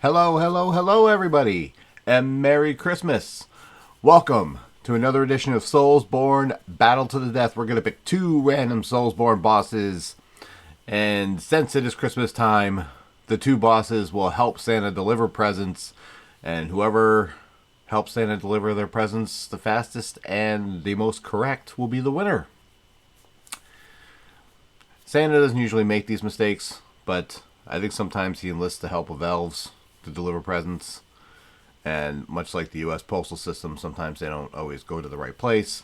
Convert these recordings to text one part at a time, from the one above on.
Hello, hello, hello, everybody, and Merry Christmas. Welcome to another edition of SoulsBorne Battle to the Death. We're going to pick two random SoulsBorne bosses, and since it is Christmas time, the two bosses will help Santa deliver presents, and whoever helps Santa deliver their presents the fastest and the most correct will be the winner. Santa doesn't usually make these mistakes, but I think sometimes he enlists the help of elves to deliver presents. And much like the U.S. postal system, sometimes they don't always go to the right place.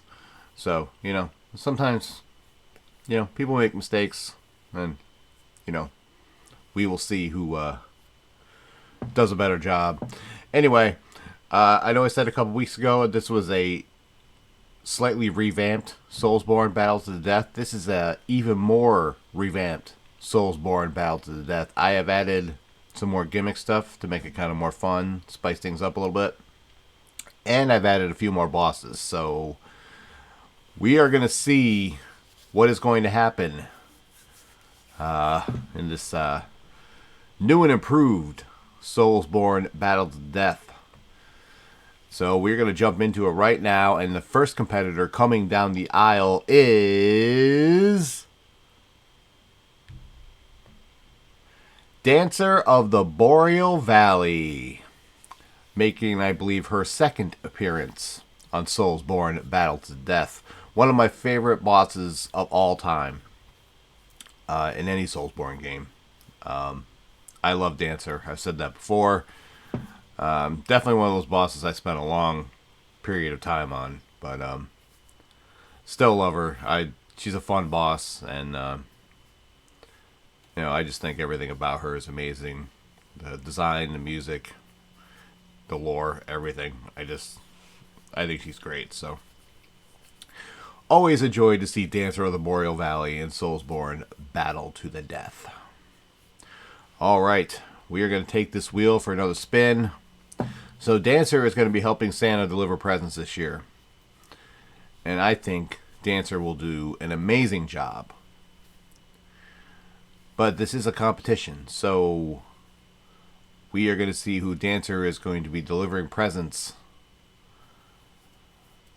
So, sometimes, people make mistakes. And, we will see who does a better job. Anyway, I know I said a couple weeks ago this was a slightly revamped SoulsBorne Battle to the Death. This is a even more revamped SoulsBorne Battle to the Death. I have added some more gimmick stuff to make it kind of more fun, spice things up a little bit. And I've added a few more bosses. So we are going to see what is going to happen in this new and improved SoulsBorne Battle to the Death. So we're going to jump into it right now. And the first competitor coming down the aisle is Dancer of the Boreal Valley, making, I believe, her second appearance on SoulsBorne Battle to Death. One of my favorite bosses of all time in any SoulsBorne game. I love Dancer. I've said that before. Definitely one of those bosses I spent a long period of time on, but still love her. She's a fun boss, and I just think everything about her is amazing. The design, the music, the lore, everything. I think she's great. So, always a joy to see Dancer of the Boreal Valley and SoulsBorne Battle to the Death. All right, we are going to take this wheel for another spin. So, Dancer is going to be helping Santa deliver presents this year. And I think Dancer will do an amazing job. But this is a competition, so we are going to see who Dancer is going to be delivering presents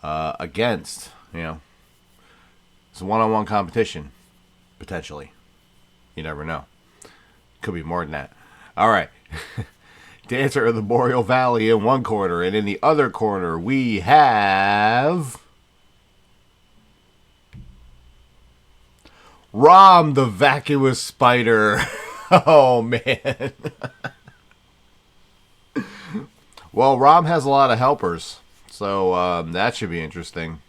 against. It's a one-on-one competition, potentially. You never know. Could be more than that. All right. Dancer of the Boreal Valley in one corner, and in the other corner we have Rom the Vacuous Spider. Oh, man. Well, Rom has a lot of helpers, so that should be interesting.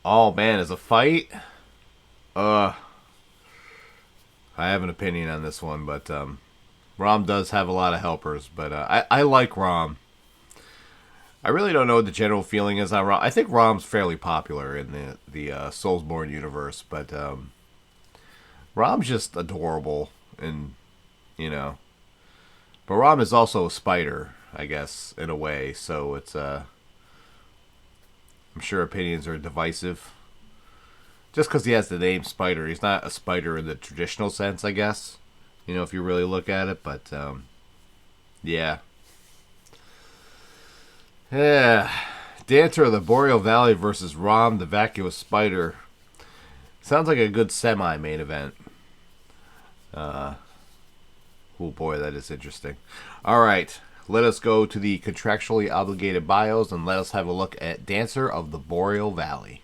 Oh, man, as a fight, I have an opinion on this one, but Rom does have a lot of helpers, but I like Rom. I really don't know what the general feeling is on Rom. I think Rom's fairly popular in the SoulsBorne universe, but Rom's just adorable, and but Rom is also a spider, I guess, in a way. So it's I'm sure opinions are divisive. Just because he has the name Spider, he's not a spider in the traditional sense, I guess. If you really look at it, but yeah. Yeah, Dancer of the Boreal Valley versus Rom the Vacuous Spider. Sounds like a good semi-main event. Oh boy, that is interesting. All right, let us go to the contractually obligated bios and let us have a look at Dancer of the Boreal Valley.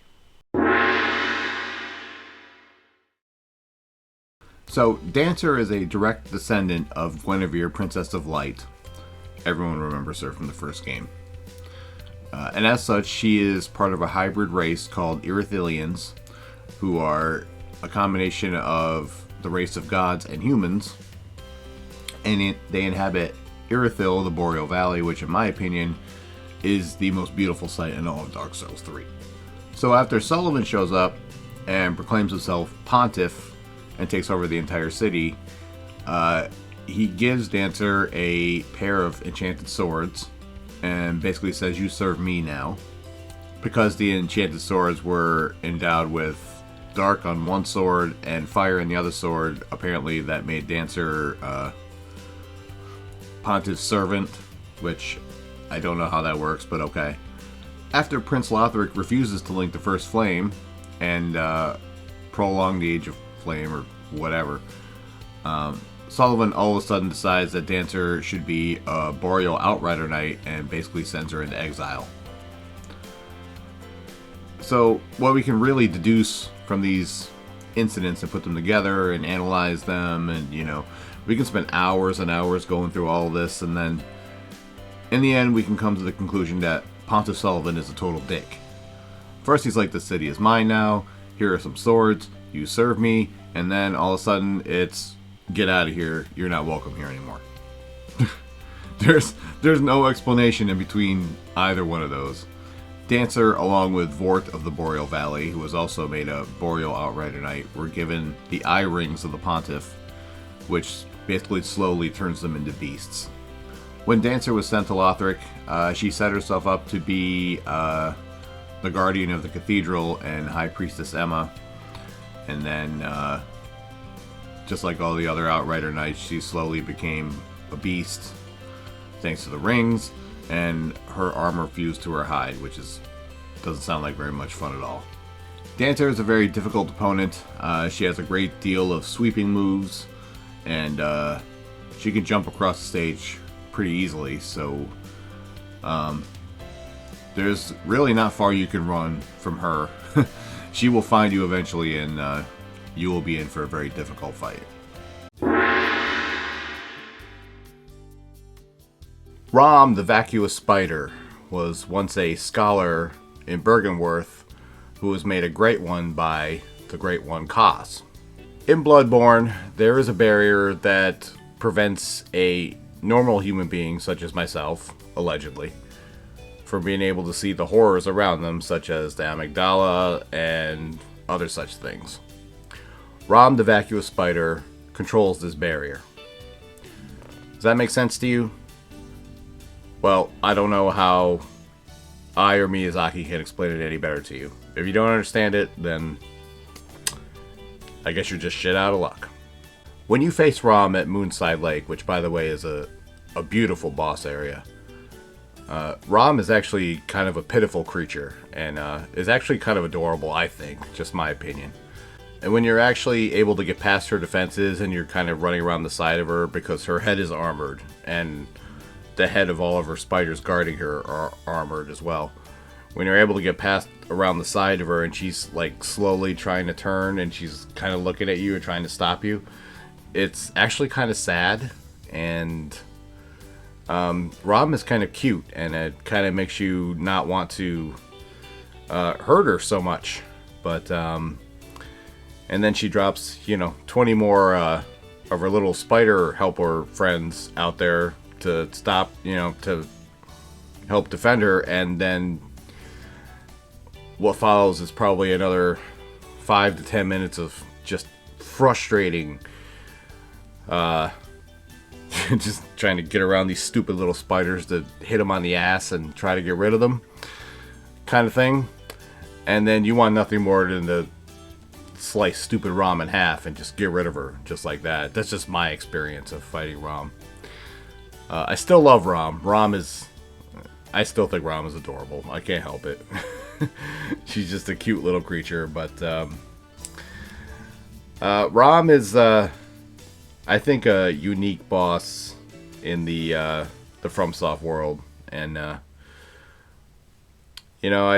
So, Dancer is a direct descendant of Guinevere, Princess of Light. Everyone remembers her from the first game. And as such, she is part of a hybrid race called Irithilians, who are a combination of the race of gods and humans. And they inhabit Irithil, the Boreal Valley, which in my opinion is the most beautiful sight in all of Dark Souls 3. So after Sullivan shows up and proclaims himself Pontiff and takes over the entire city, he gives Dancer a pair of enchanted swords and basically says, "You serve me now." Because the enchanted swords were endowed with dark on one sword and fire in the other sword, apparently that made Dancer Pontiff's servant, which I don't know how that works, but okay. After Prince Lothric refuses to link the first flame and prolong the Age of Flame or whatever, Sullivan all of a sudden decides that Dancer should be a Boreal Outrider Knight and basically sends her into exile. So what we can really deduce from these incidents and put them together and analyze them, and we can spend hours and hours going through all of this, and then in the end we can come to the conclusion that Pontiff Sullivan is a total dick. First he's like, the city is mine now, here are some swords, you serve me, and then all of a sudden it's, get out of here, you're not welcome here anymore. There's no explanation in between either one of those. Dancer, along with Vort of the Boreal Valley, who was also made a Boreal Outrider Knight, were given the eye rings of the Pontiff, which basically slowly turns them into beasts. When Dancer was sent to Lothric, she set herself up to be the guardian of the cathedral and High Priestess Emma, and then just like all the other Outrider Knights, she slowly became a beast thanks to the rings, and her armor fused to her hide, which doesn't sound like very much fun at all. Dancer is a very difficult opponent. She has a great deal of sweeping moves, and she can jump across the stage pretty easily, so there's really not far you can run from her. She will find you eventually, and you will be in for a very difficult fight. Rom, the vacuous spider, was once a scholar in Bergenworth who was made a great one by the Great One Kos. In Bloodborne, there is a barrier that prevents a normal human being, such as myself, allegedly, from being able to see the horrors around them, such as the amygdala and other such things. Rom, the vacuous spider, controls this barrier. Does that make sense to you? Well, I don't know how I or Miyazaki can explain it any better to you. If you don't understand it, then I guess you're just shit out of luck. When you face Rom at Moonside Lake, which by the way is a beautiful boss area, Rom is actually kind of a pitiful creature, and is actually kind of adorable, I think, just my opinion. And when you're actually able to get past her defenses and you're kind of running around the side of her, because her head is armored, and the head of all of her spiders guarding her are armored as well. When you're able to get past around the side of her and she's like slowly trying to turn and she's kind of looking at you and trying to stop you, it's actually kind of sad. And Rom is kind of cute, and it kind of makes you not want to hurt her so much. But and then she drops 20 more of her little spider helper friends out there to stop, to help defend her, and then what follows is probably another 5 to 10 minutes of just frustrating just trying to get around these stupid little spiders to hit them on the ass and try to get rid of them kind of thing. And then you want nothing more than to slice stupid Rom in half and just get rid of her just like that. That's just my experience of fighting Rom. I still love Rom. I still think Rom is adorable. I can't help it. She's just a cute little creature, but Rom is, I think, a unique boss in the FromSoft world, and I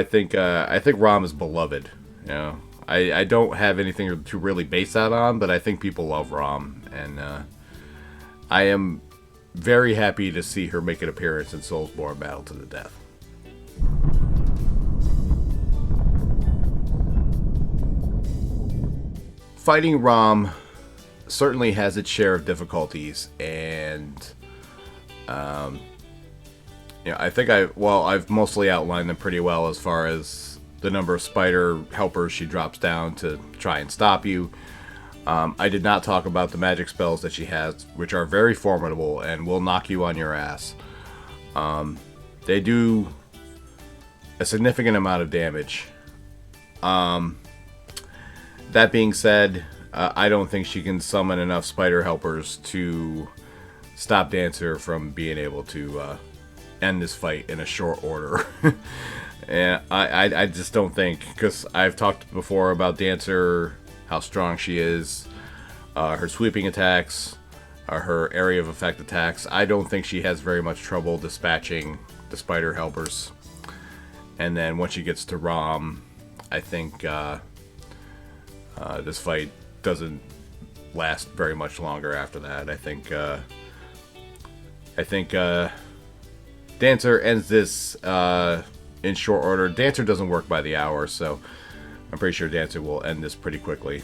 think Rom is beloved. I don't have anything to really base that on, but I think people love Rom, and I am very happy to see her make an appearance in SoulsBorne Battle to the Death. Fighting Rom certainly has its share of difficulties, and I think I've mostly outlined them pretty well as far as the number of spider helpers she drops down to try and stop you. I did not talk about the magic spells that she has, which are very formidable and will knock you on your ass. They do a significant amount of damage. That being said, I don't think she can summon enough spider helpers to stop Dancer from being able to end this fight in a short order. And I just don't think, because I've talked before about Dancer, how strong she is, her sweeping attacks, her area of effect attacks. I don't think she has very much trouble dispatching the spider helpers. And then once she gets to Rom, I think this fight doesn't last very much longer after that. I think Dancer ends this in short order. Dancer doesn't work by the hour, so I'm pretty sure Dancer will end this pretty quickly.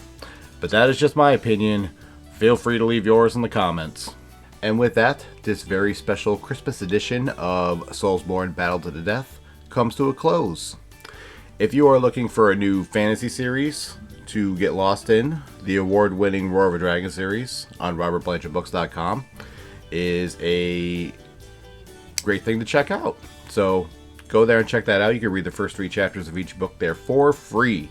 But that is just my opinion. Feel free to leave yours in the comments. And with that, this very special Christmas edition of SoulsBorne Battle to the Death comes to a close. If you are looking for a new fantasy series to get lost in, the award-winning Roar of a Dragon series on robertblanchardbooks.com is a great thing to check out. So go there and check that out. You can read the first 3 chapters of each book there for free,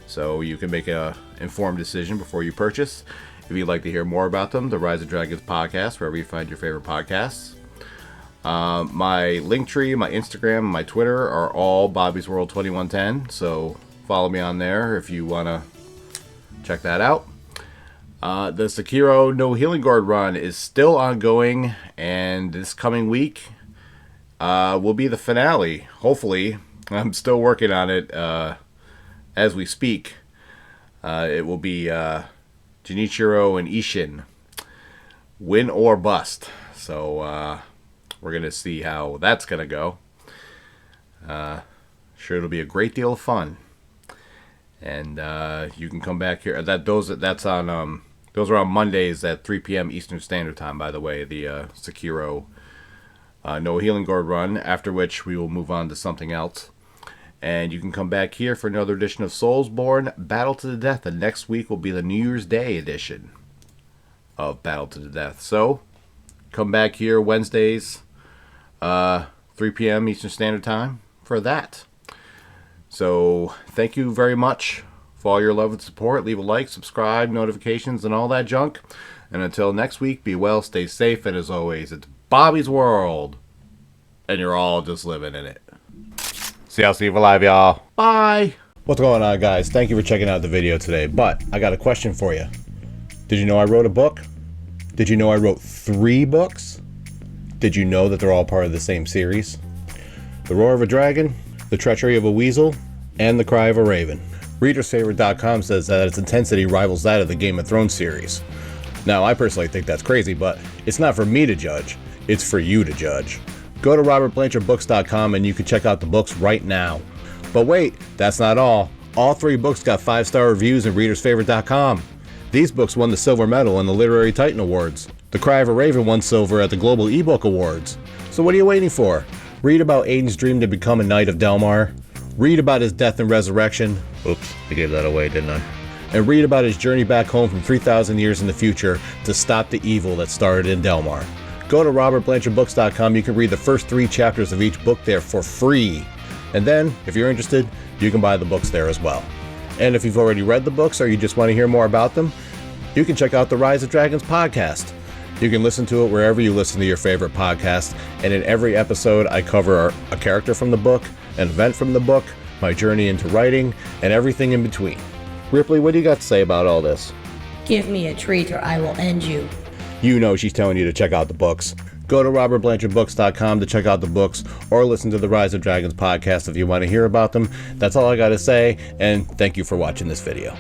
so you can make an informed decision before you purchase. If you'd like to hear more about them, the Rise of Dragons podcast, wherever you find your favorite podcasts. My Linktree, my Instagram, and my Twitter are all Bobby's World 2110, so follow me on there if you want to check that out. The Sekiro No Healing Guard run is still ongoing, and this coming week will be the finale. Hopefully, I'm still working on it as we speak. It will be Junichiro and Ishin, win or bust. So we're going to see how that's going to go. Sure, it'll be a great deal of fun. And you can come back here. Those are on Mondays at 3 p.m. Eastern Standard Time, by the way, the Sekiro No Healing Guard run, after which we will move on to something else. And you can come back here for another edition of SoulsBorne Battle to the Death. And next week will be the New Year's Day edition of Battle to the Death. So, come back here Wednesdays, 3 p.m. Eastern Standard Time for that. So, thank you very much for all your love and support. Leave a like, subscribe, notifications, and all that junk. And until next week, be well, stay safe, and as always, it's Bobby's World. And you're all just living in it. See, I'll see you alive, y'all. Bye. What's going on, guys? Thank you for checking out the video today. But I got a question for you. Did you know I wrote a book? Did you know I wrote 3 books? Did you know that they're all part of the same series? The Roar of a Dragon, The Treachery of a Weasel, and The Cry of a Raven. ReadersFavorite.com says that its intensity rivals that of the Game of Thrones series. Now, I personally think that's crazy, but it's not for me to judge. It's for you to judge. Go to robertblanchardbooks.com and you can check out the books right now. But wait, that's not all. All 3 books got 5-star reviews in ReadersFavorite.com. These books won the silver medal in the Literary Titan Awards. The Cry of a Raven won silver at the Global eBook Awards. So what are you waiting for? Read about Aiden's dream to become a Knight of Delmar. Read about his death and resurrection. Oops, I gave that away, didn't I? And read about his journey back home from 3,000 years in the future to stop the evil that started in Delmar. Go to robertblanchardbooks.com. You can read the first 3 chapters of each book there for free. And then, if you're interested, you can buy the books there as well. And if you've already read the books or you just want to hear more about them, you can check out the Rise of Dragons podcast. You can listen to it wherever you listen to your favorite podcast. And in every episode, I cover a character from the book, an event from the book, my journey into writing, and everything in between. Ripley, what do you got to say about all this? Give me a treat or I will end you. You know she's telling you to check out the books. Go to robertblanchardbooks.com to check out the books or listen to the Rise of Dragons podcast if you want to hear about them. That's all I got to say, and thank you for watching this video.